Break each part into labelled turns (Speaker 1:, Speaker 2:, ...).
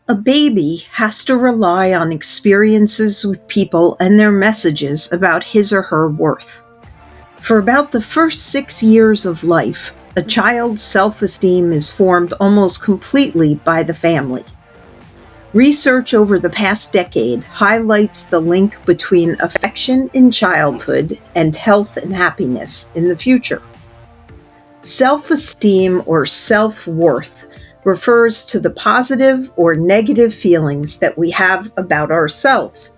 Speaker 1: A baby has to rely on experiences with people and their messages about his or her worth. For about the first 6 years of life, a child's self-esteem is formed almost completely by the family. Research over the past decade highlights the link between affection in childhood and health and happiness in the future. Self-esteem or self-worth refers to the positive or negative feelings that we have about ourselves.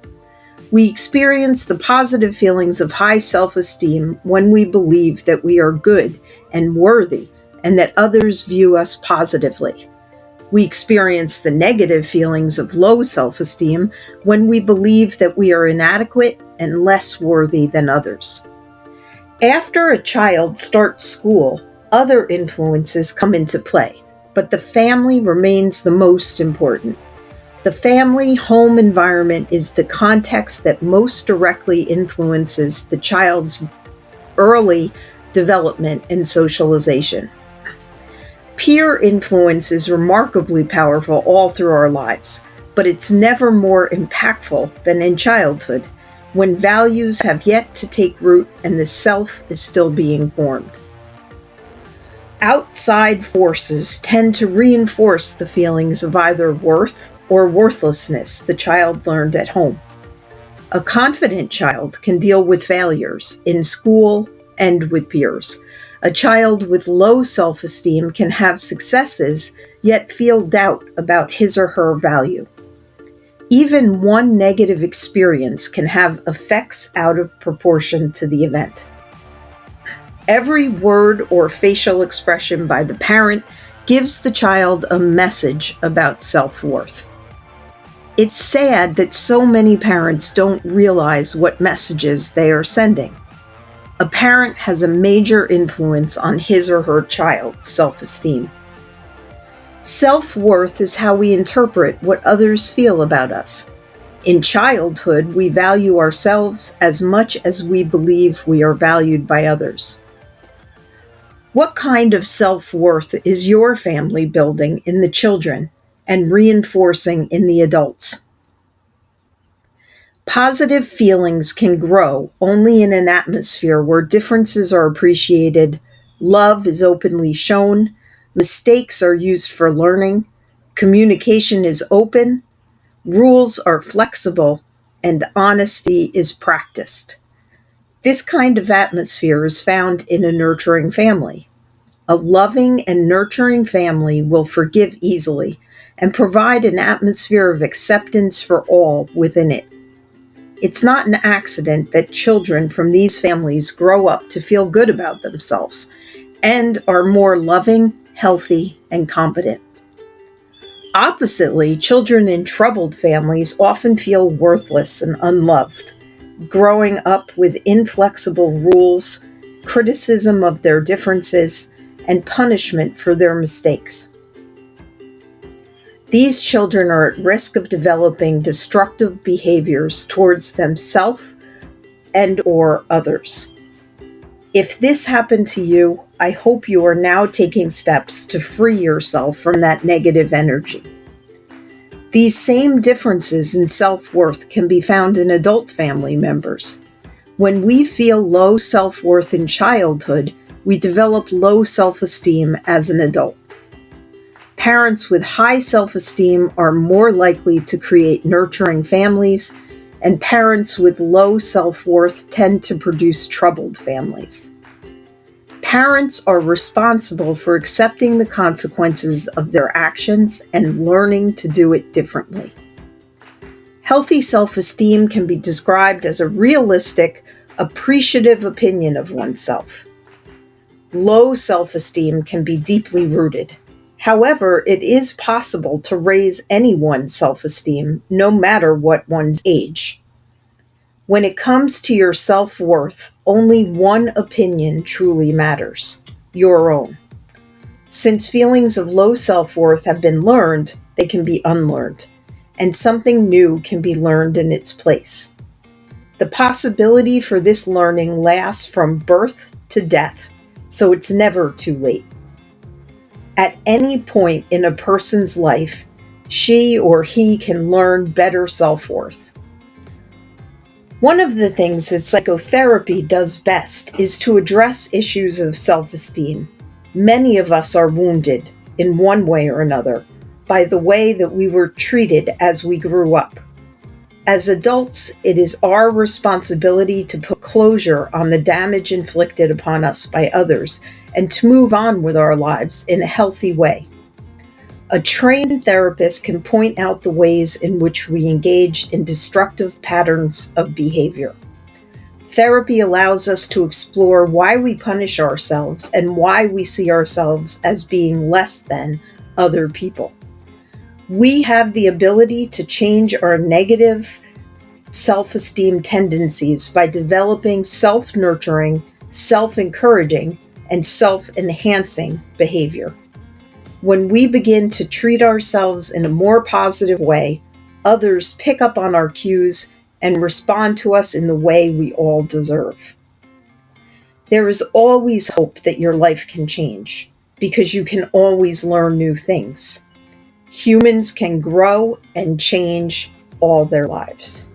Speaker 1: We experience the positive feelings of high self-esteem when we believe that we are good and worthy and that others view us positively. We experience the negative feelings of low self-esteem when we believe that we are inadequate and less worthy than others. After a child starts school, other influences come into play, but the family remains the most important. The family home environment is the context that most directly influences the child's early development and socialization. Peer influence is remarkably powerful all through our lives, but it's never more impactful than in childhood, when values have yet to take root and the self is still being formed. Outside forces tend to reinforce the feelings of either worth or worthlessness the child learned at home. A confident child can deal with failures in school and with peers. A child with low self-esteem can have successes, yet feel doubt about his or her value. Even one negative experience can have effects out of proportion to the event. Every word or facial expression by the parent gives the child a message about self-worth. It's sad that so many parents don't realize what messages they are sending. A parent has a major influence on his or her child's self-esteem. Self-worth is how we interpret what others feel about us. In childhood, we value ourselves as much as we believe we are valued by others. What kind of self-worth is your family building in the children and reinforcing in the adults? Positive feelings can grow only in an atmosphere where differences are appreciated, love is openly shown, mistakes are used for learning, communication is open, rules are flexible, and honesty is practiced. This kind of atmosphere is found in a nurturing family. A loving and nurturing family will forgive easily and provide an atmosphere of acceptance for all within it. It's not an accident that children from these families grow up to feel good about themselves and are more loving, healthy, and competent. Oppositely, children in troubled families often feel worthless and unloved, growing up with inflexible rules, criticism of their differences, and punishment for their mistakes. These children are at risk of developing destructive behaviors towards themselves and/or others. If this happened to you, I hope you are now taking steps to free yourself from that negative energy. These same differences in self-worth can be found in adult family members. When we feel low self-worth in childhood, we develop low self-esteem as an adult. Parents with high self-esteem are more likely to create nurturing families, and parents with low self-worth tend to produce troubled families. Parents are responsible for accepting the consequences of their actions and learning to do it differently. Healthy self-esteem can be described as a realistic, appreciative opinion of oneself. Low self-esteem can be deeply rooted. However, it is possible to raise anyone's self-esteem, no matter what one's age. When it comes to your self-worth, only one opinion truly matters: your own. Since feelings of low self-worth have been learned, they can be unlearned, and something new can be learned in its place. The possibility for this learning lasts from birth to death, so it's never too late. At any point in a person's life, she or he can learn better self-worth. One of the things that psychotherapy does best is to address issues of self-esteem. Many of us are wounded, in one way or another, by the way that we were treated as we grew up. As adults, it is our responsibility to put closure on the damage inflicted upon us by others and to move on with our lives in a healthy way. A trained therapist can point out the ways in which we engage in destructive patterns of behavior. Therapy allows us to explore why we punish ourselves and why we see ourselves as being less than other people. We have the ability to change our negative self-esteem tendencies by developing self-nurturing, self-encouraging, and self-enhancing behavior. When we begin to treat ourselves in a more positive way, others pick up on our cues and respond to us in the way we all deserve. There is always hope that your life can change, because you can always learn new things. Humans can grow and change all their lives.